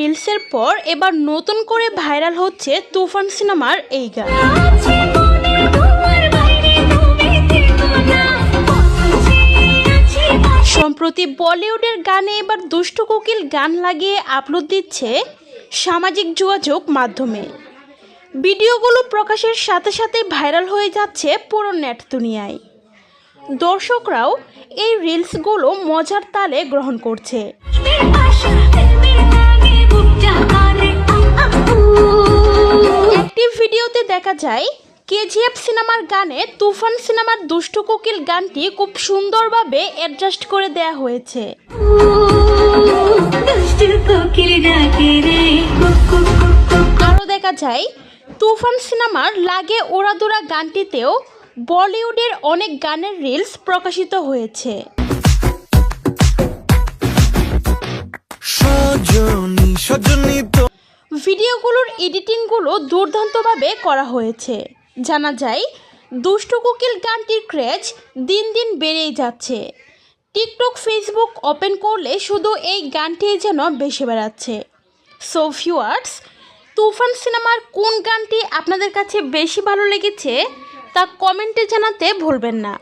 রিলসের পর এবার নতুন করে ভাইরাল হচ্ছে তুফান সিনেমার এই গান। সম্প্রতি বলিউডের গানে এবার দুষ্টু কোকিল গান লাগিয়ে আপলোড দিচ্ছে সামাজিক যোগাযোগ মাধ্যমে। ভিডিওগুলো প্রকাশের সাথে সাথে ভাইরাল হয়ে যাচ্ছে পুরো নেট দুনিয়ায়। দর্শকরাও এই রিলসগুলো মজার তালে গ্রহণ করছে। একটি ভিডিওতে দেখা যায় কেজিএফ সিনেমার গানে তুফান সিনেমার দুষ্টু কোকিল গানটি খুব সুন্দরভাবে অ্যাডজাস্ট করে দেয়া হয়েছে। আরও দেখা যায় তুফান সিনেমার লাগে ওড়াদুরা গানটিতেও বলিউডের অনেক গানের রিলস প্রকাশিত হয়েছে। ভিডিওগুলোর এডিটিংগুলো দুর্দান্তভাবে করা হয়েছে। জানা যায় দুষ্টু কোকিল গানটির ক্রেজ দিন দিন বেড়েই যাচ্ছে। টিকটক, ফেসবুক ওপেন করলে শুধু এই গানটি যেন বেশি বেড়াচ্ছে। সো ভিউয়ার্স, তুফান সিনেমার কোন গানটি আপনাদের কাছে বেশি ভালো লেগেছে তা কমেন্টে জানাতে ভুলবেন না।